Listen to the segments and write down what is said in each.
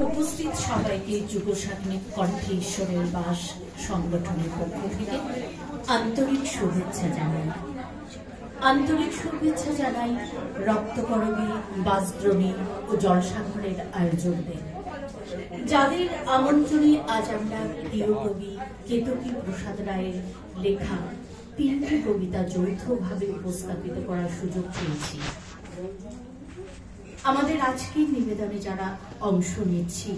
উপস্থিত সবাইকে যুগসাধনিক কণ্ঠে ঈশ্বরের বাস সংগঠনের পক্ষ থেকে আন্তরিক শুভেচ্ছা জানাই। আন্তরিক শুভেচ্ছা জানাই রক্তকরবী, বাসদ্রোণী ও জলসাঘরের আয়োজকদের, যাদের আমন্ত্রণে আজ আমরা প্রিয় কবি কেতকী প্রসাদ রায়ের লেখা 3টি কবিতা যৌথভাবে উপস্থাপিত করার সুযোগ পেয়েছি। আমাদের আজকের নিবেদনে যারা অংশ নিচ্ছি,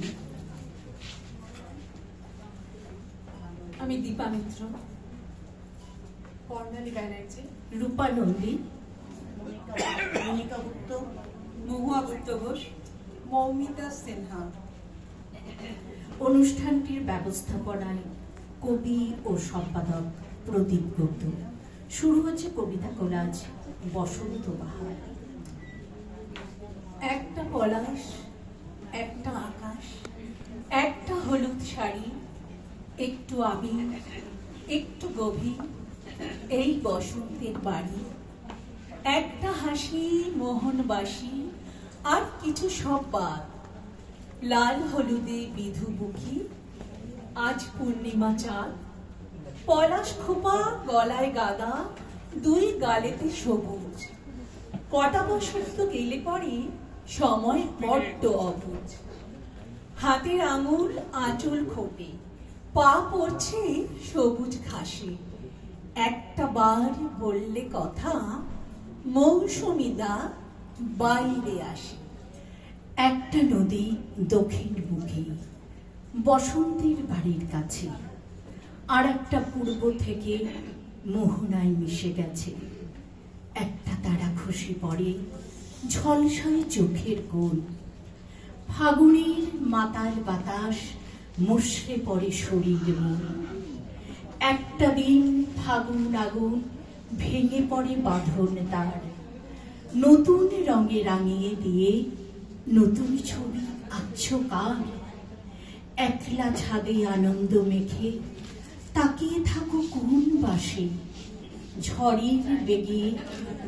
আমি দীপা মিত্র, কর্ণালী ব্যানার্জি, রূপা নন্দী, মনিকা গুপ্ত, মহুয়া গুপ্ত ঘোষ, মৌমিতা সিনহা। অনুষ্ঠানটির ব্যবস্থাপনায় কবি ও সম্পাদক প্রদীপ গুপ্ত। শুরু হচ্ছে কবিতা কোলাজ বসন্ত বাহার। একটা পলাশ, একটা আকাশ, একটা হলুদ শাড়ি, একটু আবির, একটু গভীর, এই বসন্তের বাড়ি। একটা হাসি মোহনবাসী, আর কিছু সব বাদ। লাল হলুদে বিধু বুকি, আজ পূর্ণিমা চাঁদ। পলাশ খোপা গলায় গাদা, দুই গালেতে সবুজ। কটা বসন্ত গেলে পরে সময় বড্ড অবুঝ। হাতের আঙুল আঁচল খোপে, পা পড়ছে সবুজ ঘাসে। একটা বার বললে কথা, মৌসুমিদা বাইরে আসে। একটা নদী দক্ষিণ বুকে, বসন্তের বাড়ির কাছে, আর একটা পূর্ব থেকে মোহনায় মিশে গেছে। একটা তারা খসে পড়ে ঝলসায় চোখের কোণ। ফাগুনের মাতাল বাতাস মুষড়ে পড়ে শরীর মন। একটা দিন ফাগুন আগুন ভেঙে পড়ে বাঁধন তার। নতুন রঙে রাঙিয়ে দিয়ে নতুন ছবি আঁকছো কার। একলা ছাদে আনন্দ মেখে তাকিয়ে থাকো কোন বাসে। ঝড়ের বেগে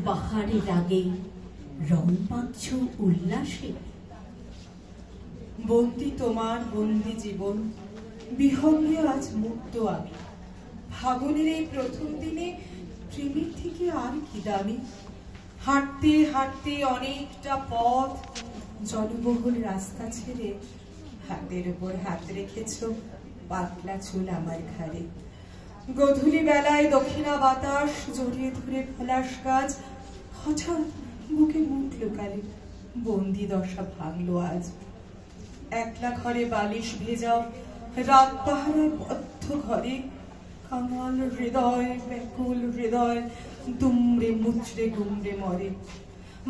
বাহারের আগে রং পাচ্ছ উল্লাসে। বন্দি তোমার বন্দি জীবন, বিহঙ্গে আজ মুক্ত আমি। ফাগুনের এই প্রথম দিনে প্রেমের থেকে আর কি দামি। হাঁটতে হাঁটতে অনেকটা পথ, জনবহুল রাস্তা ছেড়ে হাতের উপর হাত রেখেছ পাতলা চুল আমার ঘাড়ে। গধূলি বেলায় দক্ষিণা বাতাস জড়িয়ে ধরে পলাশ গাছ। হঠাৎ বুকে মুখ লুকালে, বন্দি দশা ভাঙলো আজ। একলা ঘরে বালিশ ভেজাও, রাত পাহারায় বদ্ধ ঘরে। কাঙাল হৃদয়, ব্যাকুল হৃদয়, দুমড়ে মুচড়ে গুমড়ে মরে।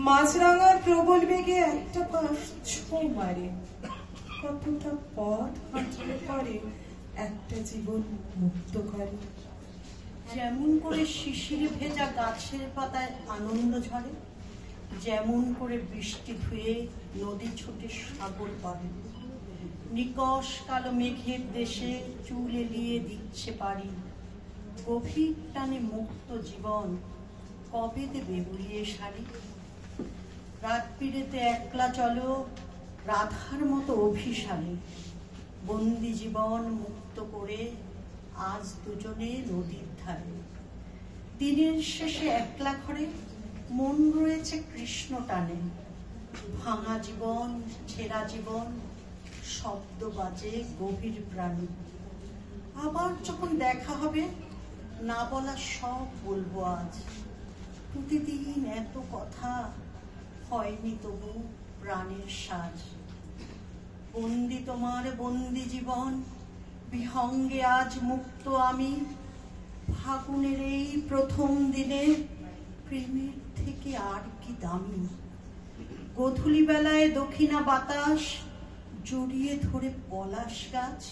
মাছরাঙার প্রবল বেগে একটা পাশ ছো মারে। কতটা পথ হাঁটলে পরে একটা জীবন মুক্ত করে। যেমন করে শিশির ভেজা গাছের পাতায় আনন্দ ঝরে, যেমন করে বৃষ্টি ধুয়ে নদী ছুটে সাগর পারে। নিকষ কালো মেঘের দেশে চুল এলিয়ে দিচ্ছে পারি। গভীর টানে মুক্ত জীবন কবে দেবে বুড়িয়ে শাড়ি। রাত পিড়েতে একলা চলো রাধার মতো অভিসারে। বন্দি জীবন মুক্ত করে আজ দুজনে নদীর ধারে। দিনের শেষে একলা ঘরে মন রয়েছে কৃষ্ণ টানে। ভাঙা জীবন, ছেঁড়া জীবন, শব্দ বাজে গভীর প্রাণী। আবার যখন দেখা হবে না বলা সব বলবো আজ। প্রতিদিন এত কথা, হয়নি তবু প্রাণের সাজ। বন্দি তোমার বন্দি জীবন, বিহঙ্গে আজ মুক্ত আমি। ফাগুনের এই প্রথম দিনে প্রেমের থেকে আর কি দামি। গধূলি বেলায় দক্ষিণা বাতাস জড়িয়ে ধরে পলাশ গাছ।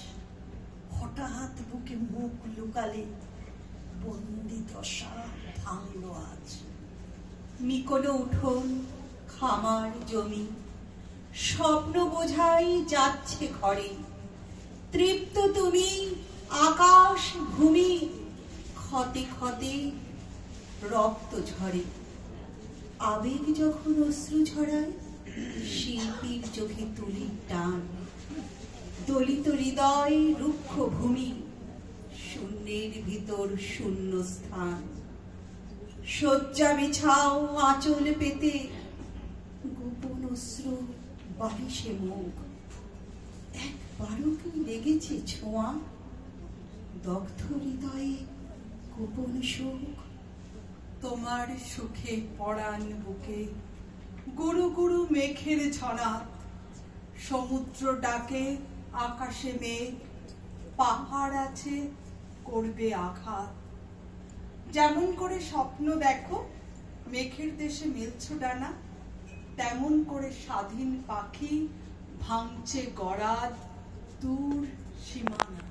হঠাৎ বুকে মুখ লুকালে, বন্দি দশা ভাঙলো আজ। মিকলো উঠোন, খামার জমি, স্বপ্ন বোঝাই যাচ্ছে ঘরে। তৃপ্ত তুমি আকাশ ভূমি, ক্ষতে ক্ষতে রক্ত ঝরে। আবেগ যখন অশ্রু ঝরায়, শিল্পীর চোখে তুলির টান। দলিত হৃদয় রুক্ষ ভূমি, শূন্যের ভিতর শূন্য স্থান। শয্যা বিছাও আঁচল পেতে, গোপন অশ্রু বালিশে মুখ। একবারও কি লেগেছে ছোঁয়া, দগ্ধ হৃদয়ে গোপন সুখ? তোমার সুখে পরাণ বুকে গুরু গুরু মেঘের ঝনাত, সমুদ্র ডাকে আকাশে মেঘ, পাহাড় আছে করবে আঘাত। যেমন করে স্বপ্ন দেখো মেঘের দেশে মেলছ ডানা, তেমন করে স্বাধীন পাখি ভাঙছে গরাদ দূর সীমানা।